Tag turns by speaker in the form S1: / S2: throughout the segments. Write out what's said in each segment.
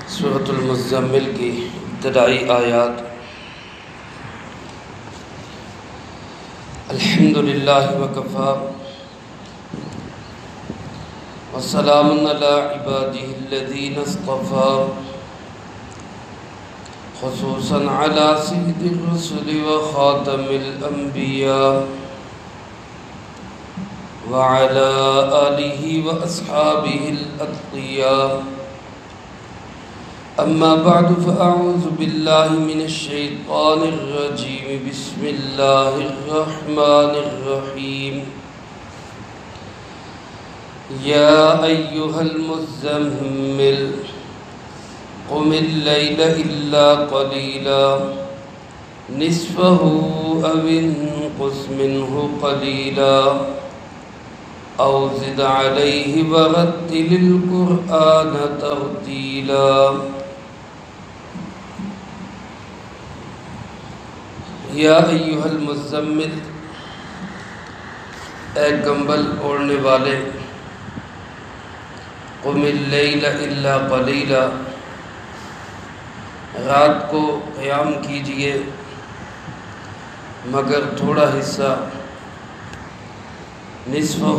S1: سورۃ المزمل کی ابتدائی آیات۔ الحمدللہ وکفی وسلام علی عبادہ الذین اصطفی خصوصا علی سید الرسل وخاتم الانبیاء وعلى آلہ واصحابہ الاتقیاء۔ اما بعد فاعوذ باللہ من الشیطان الرجیم بسم اللہ الرحمن الرحیم۔ یا ایہا المزمل قم اللیل الا قلیلا نصفہ او انقص منہ قلیلا او زد علیہ ورتل القرآن ترتیلا۔ یا ایہا المزمل، اے کمبل اوڑھنے والے، قم اللیل الا قلیلا، رات کو قیام کیجئے مگر تھوڑا حصہ، نصفہ،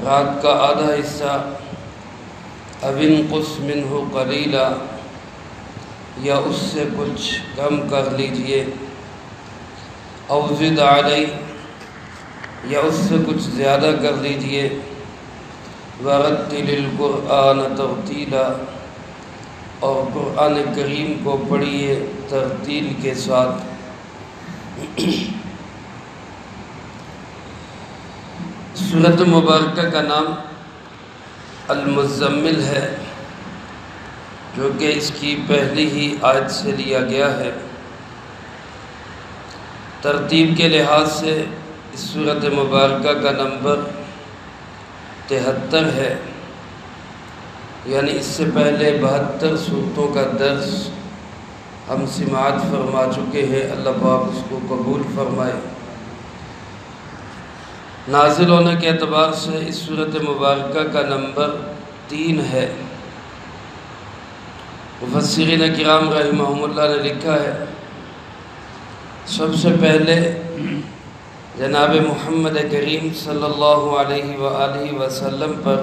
S1: رات کا آدھا حصہ، او انقص منہ قلیلا، یا اس سے کچھ کم کر لیجئے، او زد علیہ، یا اس سے کچھ زیادہ کر لیجئے، ورتل القرآن ترتیلا، اور قرآن کریم کو پڑھیے ترتیل کے ساتھ۔ سورۃ مبارکہ کا نام المزمل ہے، جو کہ اس کی پہلی ہی آیت سے لیا گیا ہے۔ ترتیب کے لحاظ سے اس سورۃ مبارکہ کا نمبر 73 ہے، یعنی اس سے پہلے 72 سورتوں کا درس ہم سماعت فرما چکے ہیں۔ اللہ پاک اس کو قبول فرمائے۔ نازل ہونے کے اعتبار سے اس سورۃ مبارکہ کا نمبر 3 ہے۔ مفسرین کرام رحمہم اللہ نے لکھا ہے، سب سے پہلے جناب محمد کریم صلی اللہ علیہ وآلہ وسلم پر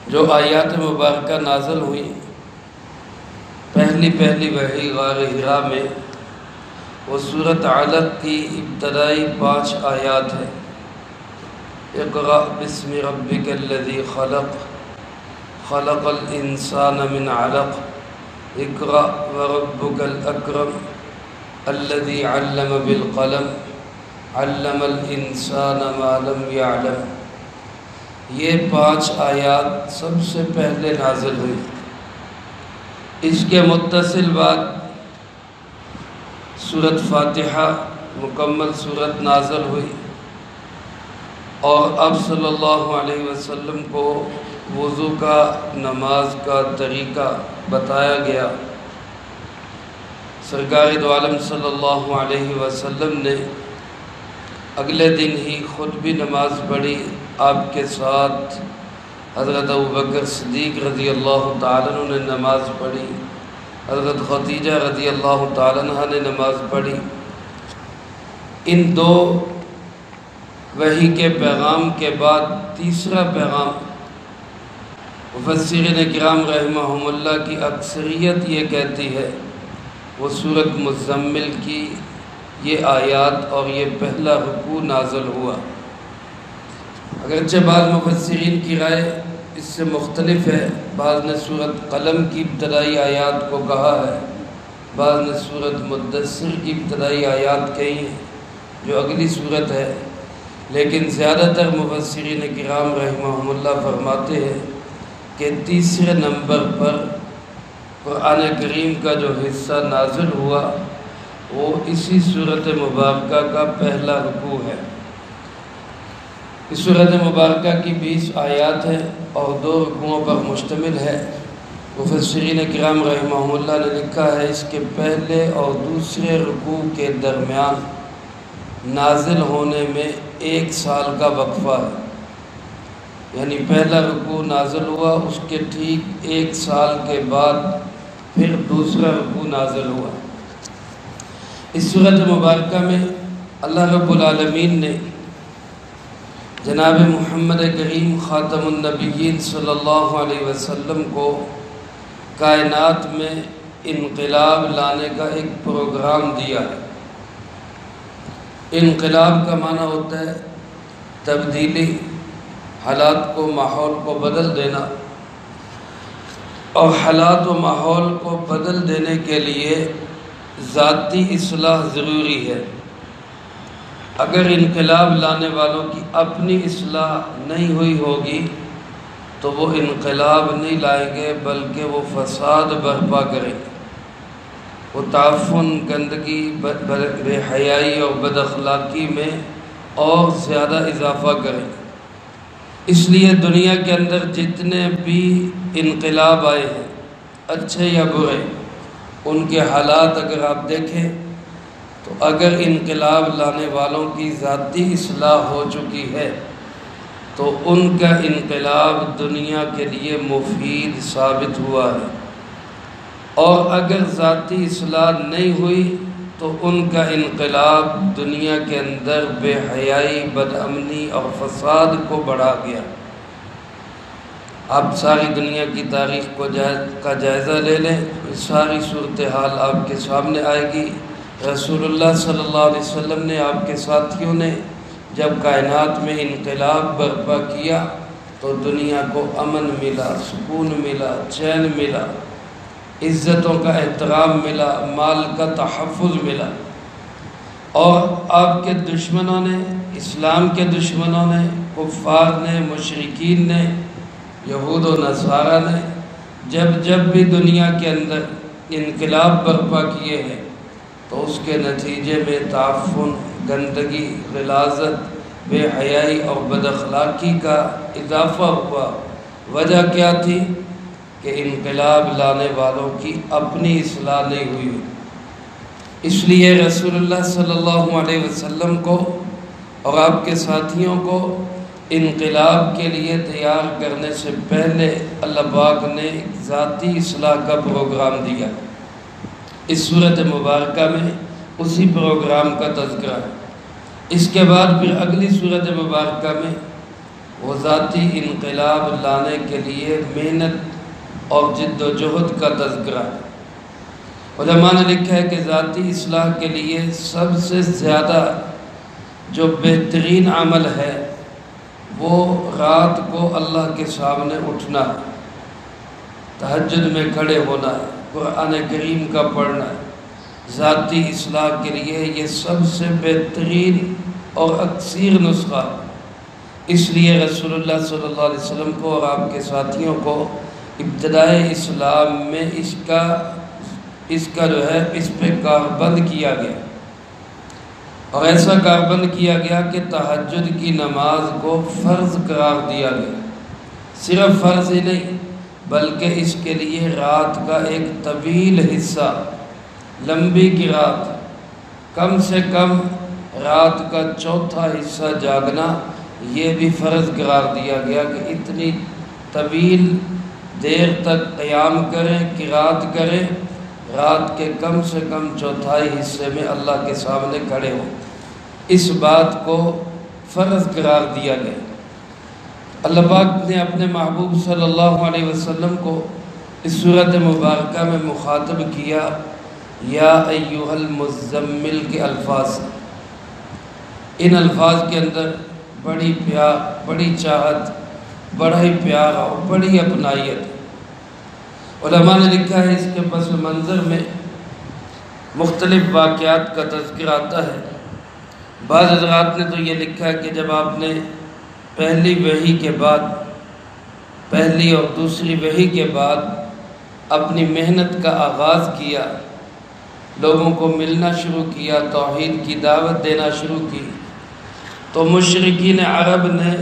S1: جو آیات مبارکہ نازل ہوئی، پہلی وحی غار حرا میں، وہ سورۃ علق کی ابتدائی 5 آیات ہے۔ اقرأ بسم ربک الذی خلق خلق الانسان من علق اقرأ وربک الاکرم الذی علم بالقلم علم الانسان ما لم یعلم۔ یہ 5 آیات سب سے پہلے نازل ہوئی۔ اس کے متصل بعد سورۃ فاتحہ مکمل سورت نازل ہوئی، اور آپ صلی اللہ علیہ وسلم کو وضو کا، نماز کا طریقہ بتایا گیا۔ سرکار دو عالم صلی اللہ علیہ وسلم نے اگلے دن ہی خود بھی نماز پڑھی، آپ کے ساتھ حضرت ابوبکر صدیق رضی اللہ تعالیٰ عنہ نے نماز پڑھی، حضرت خدیجہ رضی اللہ تعالیٰ عنہ نے نماز پڑھی۔ ان 2 وحی کے پیغام کے بعد تیسرا پیغام، مفسرین کرام رحمہم اللہ کی اکثریت یہ کہتی ہے، وہ سورۃ مزمل کی یہ آیات اور یہ پہلا رکوع نازل ہوا۔ اگرچہ بعض مفسرین کی رائے اس سے مختلف ہے، بعض نے سورۃ قلم کی ابتدائی آیات کو کہا ہے، بعض نے سورۃ مدثر کی ابتدائی آیات کہی ہیں جو اگلی سورت ہے، لیکن زیادہ تر مفسرین کرام رحمہم اللہ فرماتے ہیں کہ تیسرے نمبر پر قرآن کریم کا جو حصہ نازل ہوا وہ اسی سورۃ مبارکہ کا پہلا رکوع ہے۔ اس سورۃ مبارکہ کی 20 آیات ہیں اور 2 رکوعوں پر مشتمل ہے۔ مفسرین کرام رحمہم اللہ نے لکھا ہے، اس کے پہلے اور دوسرے رکوع کے درمیان نازل ہونے میں 1 سال کا وقفہ ہے۔ یعنی پہلا رکوع نازل ہوا، اس کے ٹھیک 1 سال کے بعد پھر دوسرا رکوع نازل ہوا۔ اس سورۃ مبارکہ میں اللہ رب العالمین نے جناب محمد کریم خاتم النبیین صلی اللہ علیہ وسلم کو کائنات میں انقلاب لانے کا ایک پروگرام دیا ہے۔ انقلاب کا معنی ہوتا ہے تبدیلی، حالات کو، ماحول کو بدل دینا، اور حالات و ماحول کو بدل دینے کے لیے ذاتی اصلاح ضروری ہے۔ اگر انقلاب لانے والوں کی اپنی اصلاح نہیں ہوئی ہوگی تو وہ انقلاب نہیں لائیں گے، بلکہ وہ فساد برپا کریں گے، وہ تعفن، گندگی، بے حیائی اور بد اخلاقی میں اور زیادہ اضافہ کریں گے۔ اس لیے دنیا کے اندر جتنے بھی انقلاب آئے ہیں، اچھے یا برے، ان کے حالات اگر آپ دیکھیں تو اگر انقلاب لانے والوں کی ذاتی اصلاح ہو چکی ہے تو ان کا انقلاب دنیا کے لیے مفید ثابت ہوا ہے، اور اگر ذاتی اصلاح نہیں ہوئی تو ان کا انقلاب دنیا کے اندر بے حیائی، بد امنی اور فساد کو بڑھا گیا۔ آپ ساری دنیا کی تاریخ کا جائزہ لے لیں، ساری صورتحال آپ کے سامنے آئے گی۔ رسول اللہ صلی اللہ علیہ وسلم نے، آپ کے ساتھیوں نے جب کائنات میں انقلاب برپا کیا تو دنیا کو امن ملا، سکون ملا، چین ملا، عزتوں کا احترام ملا، مال کا تحفظ ملا، اور آپ کے دشمنوں نے، اسلام کے دشمنوں نے، کفار نے، مشرکین نے، یہود و نصارہ نے جب بھی دنیا کے اندر انقلاب برپا کیے ہیں تو اس کے نتیجے میں تعفن، گندگی، غلاظت، بے حیائی اور بد اخلاقی کا اضافہ ہوا۔ وجہ کیا تھی؟ کہ انقلاب لانے والوں کی اپنی اصلاح نہیں ہوئی۔ اس لیے رسول اللہ صلی اللہ علیہ وسلم کو اور آپ کے ساتھیوں کو انقلاب کے لیے تیار کرنے سے پہلے اللہ پاک نے ایک ذاتی اصلاح کا پروگرام دیا۔ اس سورۃ مبارکہ میں اسی پروگرام کا تذکرہ ہے۔ اس کے بعد پھر اگلی سورۃ مبارکہ میں وہ ذاتی انقلاب لانے کے لیے محنت اور جد و جہد کا تذکرہ ہے۔ علماء نے لکھا ہے کہ ذاتی اصلاح کے لیے سب سے زیادہ جو بہترین عمل ہے وہ رات کو اللہ کے سامنے اٹھنا ہے، تہجد میں کھڑے ہونا ہے، قرآن کریم کا پڑھنا ہے۔ ذاتی اصلاح کے لیے یہ سب سے بہترین اور اکثر نسخہ ہے۔ اس لیے رسول اللہ صلی اللہ علیہ وسلم کو اور آپ کے ساتھیوں کو ابتدائے اسلام میں اس کا جو ہے اس پہ کاربند کیا گیا، اور ایسا کاربند کیا گیا کہ تہجد کی نماز کو فرض قرار دیا گیا۔ صرف فرض ہی نہیں بلکہ اس کے لیے رات کا ایک طویل حصہ، لمبی کی رات، کم سے کم رات کا چوتھا حصہ جاگنا، یہ بھی فرض قرار دیا گیا کہ اتنی طویل دیر تک قیام کریں، قرات کریں، رات کے کم سے کم چوتھائی حصے میں اللہ کے سامنے کھڑے ہوں۔ اس بات کو فرض قرار دیا گیا۔ اللہ پاک نے اپنے محبوب صلی اللہ علیہ وسلم کو اس سورۃ مبارکہ میں مخاطب کیا یا ایھا المزمل کے الفاظ۔ ان الفاظ کے اندر بڑی پیار، بڑی چاہت، بڑا ہی پیار اور بڑی اپنائیت۔ علماء نے لکھا ہے اس کے پس منظر میں مختلف واقعات کا تذکرہ آتا ہے۔ بعض حضرات نے تو یہ لکھا ہے کہ جب آپ نے پہلی وحی کے بعد، پہلی اور دوسری وحی کے بعد اپنی محنت کا آغاز کیا، لوگوں کو ملنا شروع کیا، توحید کی دعوت دینا شروع کی، تو مشرکین عرب نے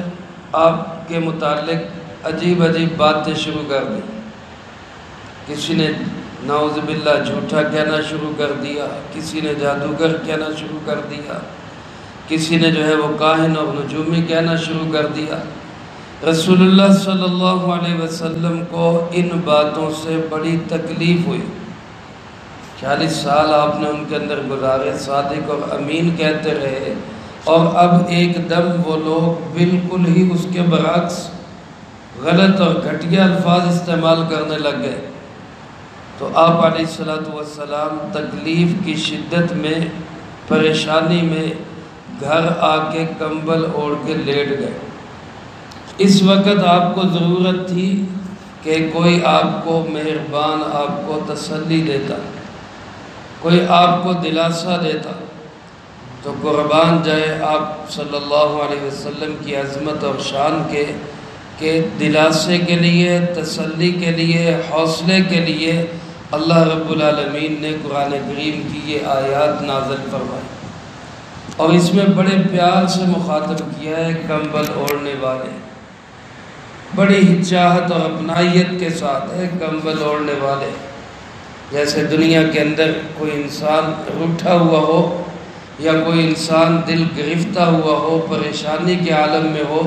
S1: آپ کے متعلق عجیب عجیب باتیں شروع کر دی۔ کسی نے نعوذ باللہ جھوٹا کہنا شروع کر دیا، کسی نے جادوگر کہنا شروع کر دیا، کسی نے جو ہے وہ کاہن اور نجومی کہنا شروع کر دیا۔ رسول اللہ صلی اللہ علیہ وسلم کو ان باتوں سے بڑی تکلیف ہوئی۔ 40 سال آپ نے ان کے اندر گزارے، صادق اور امین کہتے رہے، اور اب ایک دم وہ لوگ بالکل ہی اس کے برعکس غلط اور گھٹیا الفاظ استعمال کرنے لگ گئے۔ تو آپ علیہ السلام تکلیف کی شدت میں، پریشانی میں گھر آ کے کمبل اوڑھ کے لیٹ گئے۔ اس وقت آپ کو ضرورت تھی کہ کوئی آپ کو مہربان، آپ کو تسلی دیتا، کوئی آپ کو دلاسا دیتا، تو قربان جائے آپ صلی اللہ علیہ وسلم کی عظمت اور شان کے کہ دلاسے کے لیے، تسلی کے لیے، حوصلے کے لیے اللہ رب العالمین نے قرآن کریم کی یہ آیات نازل فرمائی، اور اس میں بڑے پیار سے مخاطب کیا ہے کمبل اوڑھنے والے، بڑی ہی چاہت اور اپنائیت کے ساتھ ہے کمبل اوڑھنے والے۔ جیسے دنیا کے اندر کوئی انسان روٹھا ہوا ہو یا کوئی انسان دل گرفتہ ہوا ہو، پریشانی کے عالم میں ہو،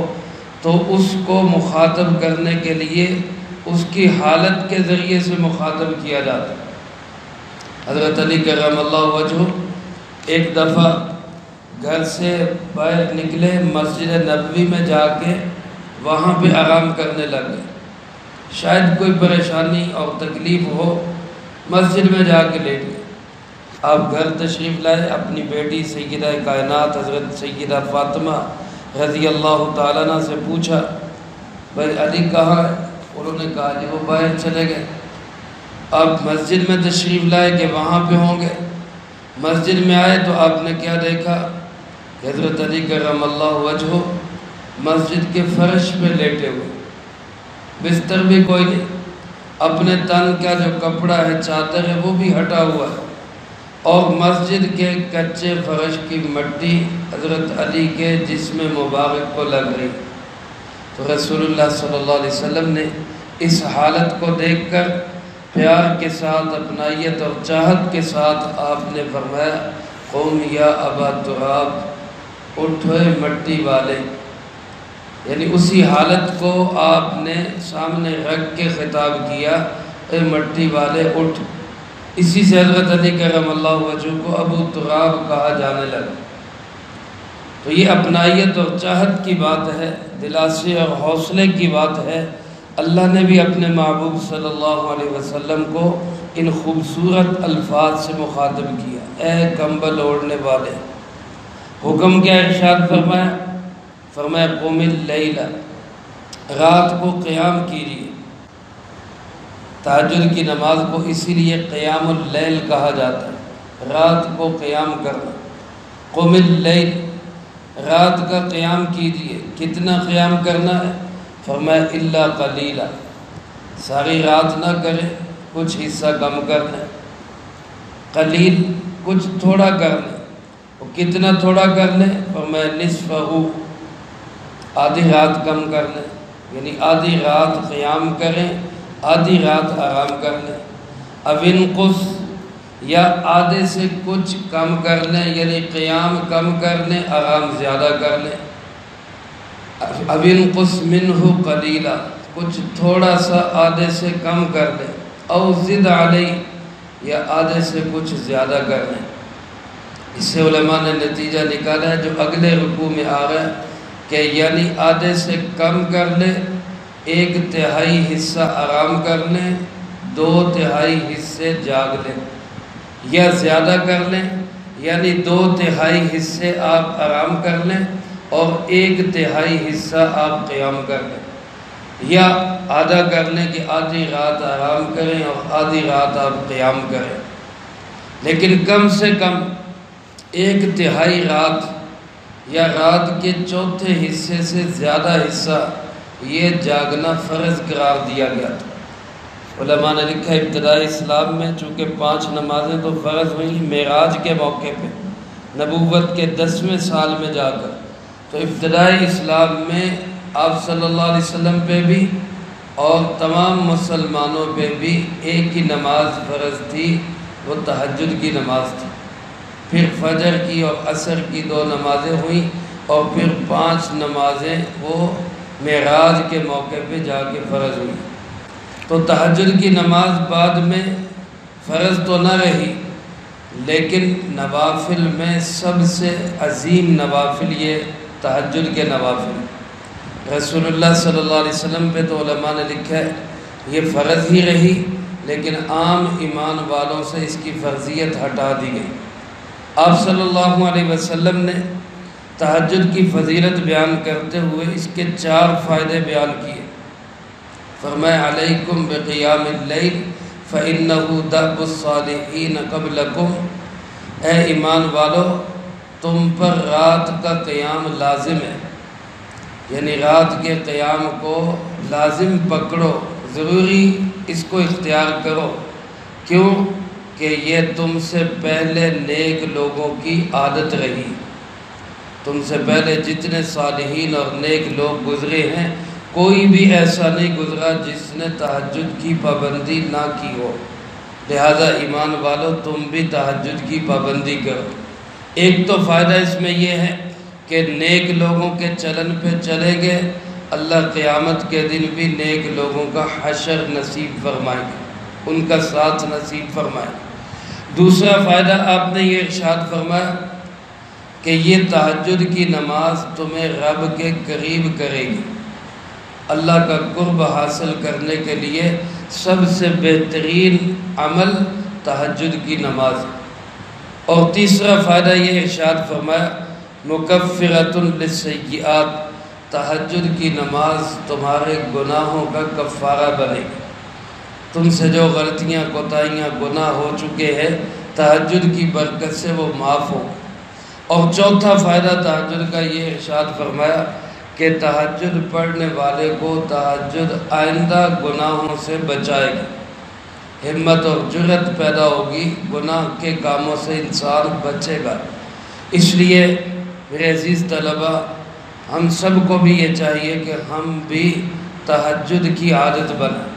S1: تو اس کو مخاطب کرنے کے لیے اس کی حالت کے ذریعے سے مخاطب کیا جاتا ہے۔ حضرت علی کرم اللہ وجہہ ایک دفعہ گھر سے باہر نکلے، مسجد نبوی میں جا کے وہاں پہ آرام کرنے لگے۔ شاید کوئی پریشانی اور تکلیف ہو، مسجد میں جا کے لیٹ گئے۔ آپ گھر تشریف لائے، اپنی بیٹی سیدہ کائنات حضرت سیدہ فاطمہ رضی اللہ تعالیٰ عنہ سے پوچھا، بھائی علی کہاں ہے؟ انہوں نے کہا جی وہ باہر چلے گئے۔ آپ مسجد میں تشریف لائے کہ وہاں پہ ہوں گے۔ مسجد میں آئے تو آپ نے کیا دیکھا؟ حضرت علی کرم اللہ وجہہ مسجد کے فرش پہ لیٹے ہوئے، بستر بھی کوئی نہیں، اپنے تن کا جو کپڑا ہے، چادر ہے، وہ بھی ہٹا ہوا ہے، اور مسجد کے کچے فرش کی مٹی حضرت علی کے جسم مبارک کو لگ رہی۔ تو رسول اللہ صلی اللہ علیہ وسلم نے اس حالت کو دیکھ کر پیار کے ساتھ، اپنائیت اور چاہت کے ساتھ آپ نے فرمایا، قوم یا ابا تراب، اٹھو مٹی والے، یعنی اسی حالت کو آپ نے سامنے رکھ کے خطاب کیا، اے مٹی والے اٹھ۔ اسی سے حضرت علی کرم اللہ وجہہ کو ابو تراب کہا جانے لگا۔ تو یہ اپنائیت اور چاہت کی بات ہے، دلاسے اور حوصلے کی بات ہے۔ اللہ نے بھی اپنے محبوب صلی اللہ علیہ وسلم کو ان خوبصورت الفاظ سے مخاطب کیا، اے کمبل اوڑھنے والے۔ حکم کیا ارشاد فرمایا؟ فرمایا قم اللیل، رات کو قیام کیجیے۔ تہجد کی نماز کو اسی لیے قیام اللیل کہا جاتا ہے، رات کو قیام کرنا۔ قم اللیل، رات کا قیام کیجیے۔ کتنا قیام کرنا ہے؟ فرمایا الا قلیلا، ساری رات نہ کریں، کچھ حصہ کم کر لیں۔ قلیل، کچھ تھوڑا کر لیں۔ وہ کتنا تھوڑا کر لیں؟ فرمایا نصفہ، آدھی رات کم کر لیں، یعنی آدھی رات قیام کریں، آدھی رات آرام کر لیں۔ او انقص، یا آدھے سے کچھ کم کر لیں، یعنی قیام کم کر لیں، آرام زیادہ کر لیں۔ او انقص منہ قلیلا، کچھ تھوڑا سا آدھے سے کم کر لیں۔ او زد علی، یا آدھے سے کچھ زیادہ کر لیں۔ اس سے علماء نے نتیجہ نکالا ہے جو اگلے رکوع میں آ رہا ہے کہ یعنی آدھے سے کم کر لیں، 1/3 حصہ آرام کر لیں، 2/3 حصے جاگ لیں، یا زیادہ کر لیں یعنی 2/3 حصے آپ آرام کر لیں اور 1/3 حصہ آپ قیام کر لیں، یا آدھا کر لیں کہ آدھی رات آرام کریں اور آدھی رات آپ قیام کریں، لیکن کم سے کم 1/3 رات یا رات کے چوتھے حصے سے زیادہ حصہ یہ جاگنا فرض قرار دیا گیا تھا۔ علماء نے لکھا ابتدائی اسلام میں چونکہ 5 نمازیں تو فرض ہوئیں معراج کے موقع پہ، نبوت کے 10ویں سال میں جا کر، تو ابتدائی اسلام میں آپ صلی اللہ علیہ وسلم پہ بھی اور تمام مسلمانوں پہ بھی ایک ہی نماز فرض تھی، وہ تہجد کی نماز تھی۔ پھر فجر کی اور عصر کی 2 نمازیں ہوئیں، اور پھر 5 نمازیں وہ معراج کے موقع پہ جا کے فرض ہوئی۔ تو تہجد کی نماز بعد میں فرض تو نہ رہی، لیکن نوافل میں سب سے عظیم نوافل یہ تہجد کے نوافل۔ رسول اللہ صلی اللہ علیہ وسلم پہ تو علماء نے لکھا ہے یہ فرض ہی رہی، لیکن عام ایمان والوں سے اس کی فرضیت ہٹا دی گئی۔ آپ صلی اللہ علیہ وسلم نے تہجد کی فضیلت بیان کرتے ہوئے اس کے 4 فائدے بیان کیے۔ فرمایا علیکم بقیام اللیل فإنہ دأب الصالحین قبلکم، اے ایمان والو تم پر رات کا قیام لازم ہے، یعنی رات کے قیام کو لازم پکڑو، ضروری اس کو اختیار کرو۔ کیوں کہ یہ تم سے پہلے نیک لوگوں کی عادت رہی، تم سے پہلے جتنے صالحین اور نیک لوگ گزرے ہیں کوئی بھی ایسا نہیں گزرا جس نے تہجد کی پابندی نہ کی ہو، لہذا ایمان والو تم بھی تہجد کی پابندی کرو۔ ایک تو فائدہ اس میں یہ ہے کہ نیک لوگوں کے چلن پہ چلیں گے، اللہ قیامت کے دن بھی نیک لوگوں کا حشر نصیب فرمائے گا، ان کا ساتھ نصیب فرمائے گا۔ دوسرا فائدہ آپ نے یہ ارشاد فرمایا کہ یہ تہجد کی نماز تمہیں رب کے قریب کرے گی۔ اللہ کا قرب حاصل کرنے کے لیے سب سے بہترین عمل تہجد کی نماز ہے۔ اور تیسرا فائدہ یہ ارشاد فرمایا مکفرۃ للسیئات، تہجد کی نماز تمہارے گناہوں کا کفارہ بنے گی، تم سے جو غلطیاں کوتاہیاں گناہ ہو چکے ہیں تہجد کی برکت سے وہ معاف ہو۔ اور چوتھا فائدہ تہجد کا یہ ارشاد فرمایا کہ تہجد پڑھنے والے کو تہجد آئندہ گناہوں سے بچائے گی، ہمت اور جرت پیدا ہوگی، گناہ کے کاموں سے انسان بچے گا۔ اس لیے میرے عزیز طلبہ ہم سب کو بھی یہ چاہیے کہ ہم بھی تہجد کی عادت بنائیں۔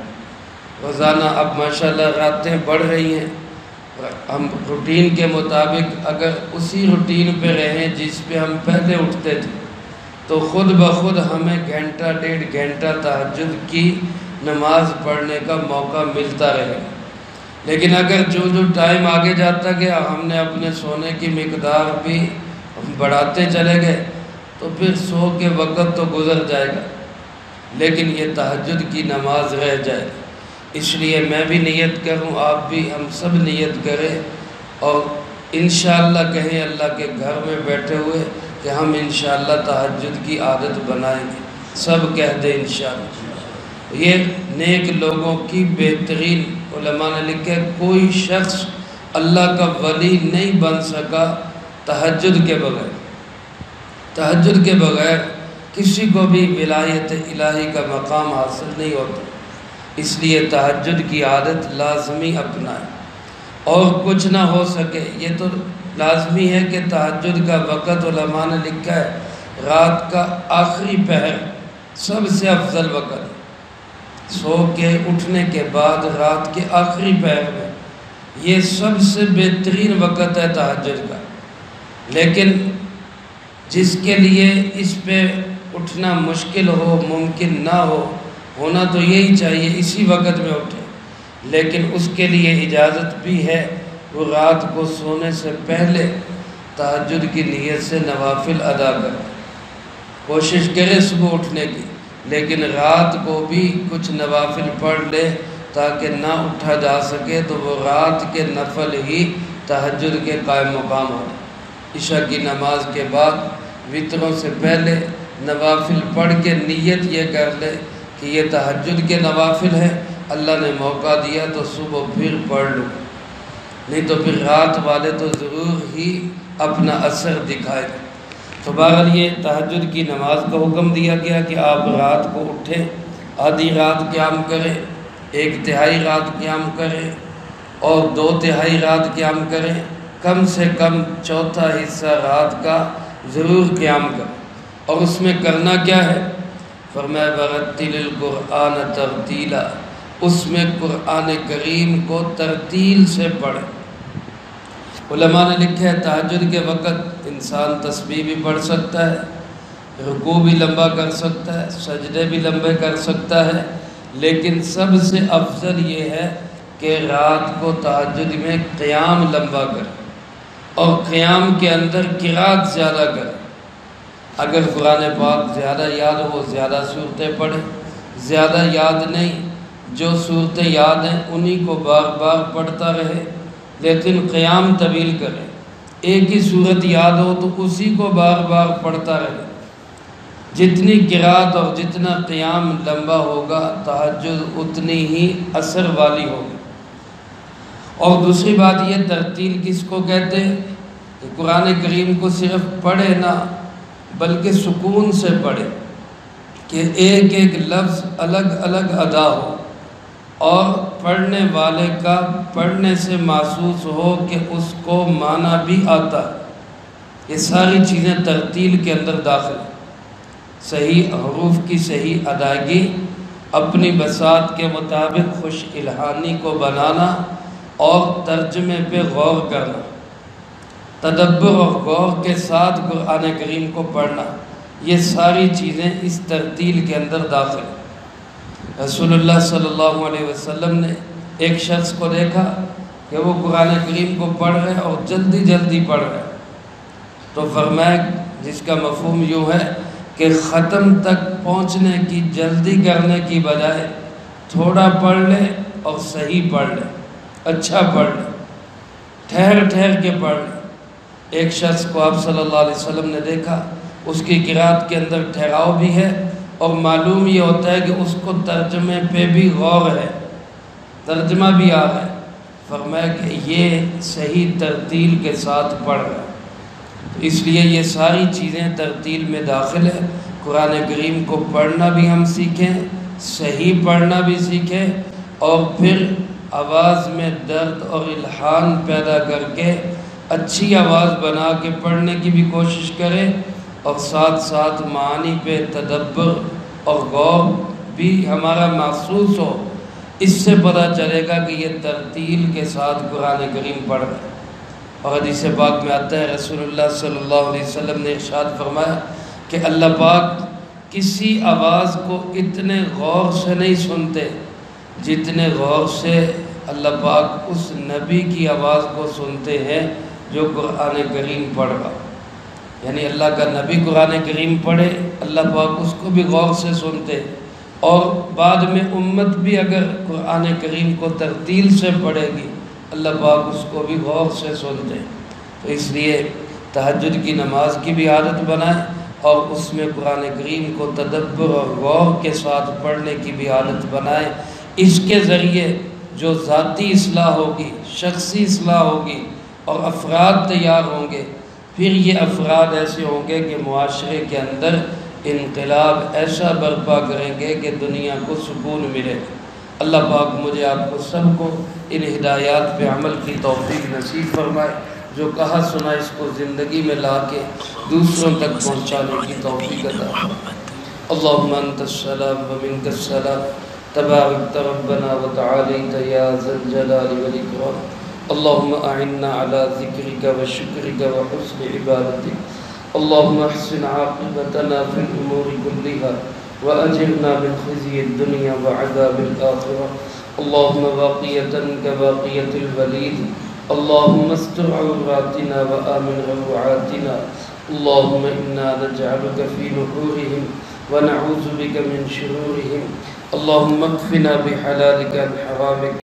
S1: روزانہ اب ماشاءاللہ راتیں بڑھ رہی ہیں، ہم روٹین کے مطابق اگر اسی روٹین پہ رہیں جس پہ ہم پہلے اٹھتے تھے تو خود بخود ہمیں گھنٹہ 1.5 گھنٹہ تہجد کی نماز پڑھنے کا موقع ملتا رہے۔ لیکن اگر جو ٹائم آگے جاتا گیا ہم نے اپنے سونے کی مقدار بھی بڑھاتے چلے گئے تو پھر سو کے وقت تو گزر جائے گا، لیکن یہ تہجد کی نماز رہ جائے۔ اس لیے میں بھی نیت کروں، آپ بھی، ہم سب نیت کریں اور انشاءاللہ کہیں اللہ کے گھر میں بیٹھے ہوئے کہ ہم انشاءاللہ تہجد کی عادت بنائیں گے، سب کہہ دیں انشاءاللہ۔ یہ نیک لوگوں کی بہترین، علماء نے لکھے کوئی شخص اللہ کا ولی نہیں بن سکا تہجد کے بغیر، تہجد کے بغیر کسی کو بھی ولایت الہی کا مقام حاصل نہیں ہوتا۔ اس لیے تہجد کی عادت لازمی اپنائیں، اور کچھ نہ ہو سکے یہ تو لازمی ہے کہ تہجد کا وقت علماء نے لکھا ہے رات کا آخری پہر سب سے افضل وقت ہے، سو کے اٹھنے کے بعد رات کے آخری پہر میں یہ سب سے بہترین وقت ہے تہجد کا۔ لیکن جس کے لیے اس پہ اٹھنا مشکل ہو، ممکن نہ ہو، ہونا تو یہی چاہیے اسی وقت میں اٹھے، لیکن اس کے لیے اجازت بھی ہے وہ رات کو سونے سے پہلے تہجد کی نیت سے نوافل ادا کرے، کوشش کرے صبح اٹھنے کی، لیکن رات کو بھی کچھ نوافل پڑھ لے تاکہ نہ اٹھا جا سکے تو وہ رات کے نفل ہی تہجد کے قائم مقام ہو۔ عشاء کی نماز کے بعد وطروں سے پہلے نوافل پڑھ کے نیت یہ کر لے کہ یہ تہجد کے نوافل ہے، اللہ نے موقع دیا تو صبح پھر پڑھ لوں، نہیں تو پھر رات والے تو ضرور ہی اپنا اثر دکھائے گا۔ تو بہرحال یہ تہجد کی نماز کا حکم دیا گیا کہ آپ رات کو اٹھیں، آدھی رات قیام کریں، 1/3 رات قیام کریں اور 2/3 رات قیام کریں، کم سے کم 1/4 حصہ رات کا ضرور قیام کریں۔ اور اس میں کرنا کیا ہے؟ فرمایا وَرَتِّلِ الْقُرْآنَ تَرْتِيلًا، اس میں قرآن کریم کو ترتیل سے پڑھیں۔ علماء نے لکھا ہے تہجد کے وقت انسان تسبیح بھی پڑھ سکتا ہے، رکوع بھی لمبا کر سکتا ہے، سجدے بھی لمبے کر سکتا ہے، لیکن سب سے افضل یہ ہے کہ رات کو تہجد میں قیام لمبا کرے اور قیام کے اندر قرات زیادہ کرے۔ اگر قرآن پاک زیادہ یاد ہو زیادہ صورتیں پڑھے، زیادہ یاد نہیں، جو صورتیں یاد ہیں انہی کو بار بار پڑھتا رہے، لیکن قیام طویل کرے۔ ایک ہی صورت یاد ہو تو اسی کو بار بار پڑھتا رہے۔ جتنی قرات اور جتنا قیام لمبا ہوگا تہجد اتنی ہی اثر والی ہوگی۔ اور دوسری بات یہ ترتیل کس کو کہتے ہیں کہ قرآن کریم کو صرف پڑھے نہ بلکہ سکون سے پڑھے، کہ ایک ایک لفظ الگ الگ ادا ہو اور پڑھنے والے کا پڑھنے سے محسوس ہو کہ اس کو معنی بھی آتا ہے۔ یہ ساری چیزیں ترتیل کے اندر داخل ہیں۔ صحیح حروف کی صحیح ادائیگی، اپنی بساط کے مطابق خوش الحانی کو بنانا اور ترجمے پہ غور کرنا، تدبر اور غور کے ساتھ قرآن کریم کو پڑھنا، یہ ساری چیزیں اس ترتیل کے اندر داخل ہیں۔ رسول اللہ صلی اللہ علیہ وسلم نے ایک شخص کو دیکھا کہ وہ قرآن کریم کو پڑھ رہے اور جلدی جلدی پڑھ رہے، تو فرمایا، جس کا مفہوم یوں ہے کہ ختم تک پہنچنے کی جلدی کرنے کی بجائے تھوڑا پڑھ لے اور صحیح پڑھ لے، اچھا پڑھ لے، ٹھہر ٹھہر کے پڑھ لے۔ ایک شخص کو آپ صلی اللہ علیہ وسلم نے دیکھا، اس کی قرات کے اندر ٹھہراؤ بھی ہے اور معلوم یہ ہوتا ہے کہ اس کو ترجمے پہ بھی غور ہے، ترجمہ بھی آ رہا ہے۔ فرمایا کہ یہ صحیح ترتیل کے ساتھ پڑھ رہا ہے۔ اس لیے یہ ساری چیزیں ترتیل میں داخل ہے۔ قرآن کریم کو پڑھنا بھی ہم سیکھیں، صحیح پڑھنا بھی سیکھیں، اور پھر آواز میں درد اور الحان پیدا کر کے اچھی آواز بنا کے پڑھنے کی بھی کوشش کریں، اور ساتھ ساتھ معانی پہ تدبر اور غور بھی ہمارا محسوس ہو۔ اس سے پتہ چلے گا کہ یہ ترتیل کے ساتھ قرآن کریم پڑھ رہے ہیں۔ اور حدیث پاک میں آتا ہے، رسول اللہ صلی اللہ علیہ وسلم نے ارشاد فرمایا کہ اللہ پاک کسی آواز کو اتنے غور سے نہیں سنتے جتنے غور سے اللہ پاک اس نبی کی آواز کو سنتے ہیں جو قرآن کریم پڑھ رہا۔ یعنی اللہ کا نبی قرآن کریم پڑھے، اللہ پاک اس کو بھی غور سے سنتے، اور بعد میں امت بھی اگر قرآن کریم کو ترتیل سے پڑھے گی اللہ پاک اس کو بھی غور سے سنتے۔ تو اس لیے تہجد کی نماز کی بھی عادت بنائیں اور اس میں قرآن کریم کو تدبر اور غور کے ساتھ پڑھنے کی بھی عادت بنائیں۔ اس کے ذریعے جو ذاتی اصلاح ہوگی، شخصی اصلاح ہوگی اور افراد تیار ہوں گے، پھر یہ افراد ایسے ہوں گے کہ معاشرے کے اندر انقلاب ایسا برپا کریں گے کہ دنیا کو سکون ملے۔ اللہ پاک مجھے آپ کو سب کو ان ہدایات پہ عمل کی توفیق نصیب فرمائے، جو کہا سنا اس کو زندگی میں لا کے دوسروں تک پہنچانے کی توفیق عطا فرمائے۔ اللہم انت السلام ومنک السلام، تبارکت ربنا وتعالیت یا ذا الجلال والاکرام۔ اللہم اعنا علی ذکرک وشکرک وحسن عبادتک۔ اللہم احسن عاقبتنا فی الامور کلہا وأجرنا من خزي الدنيا وعذاب الآخرة۔ اللهم باقية كباقية الوليد، اللهم استر عوراتنا وآمن روعاتنا، اللهم إنا نجعلك في نحورهم ونعوذ بك من شرورهم، اللهم اكفنا بحلالك عن حرامك۔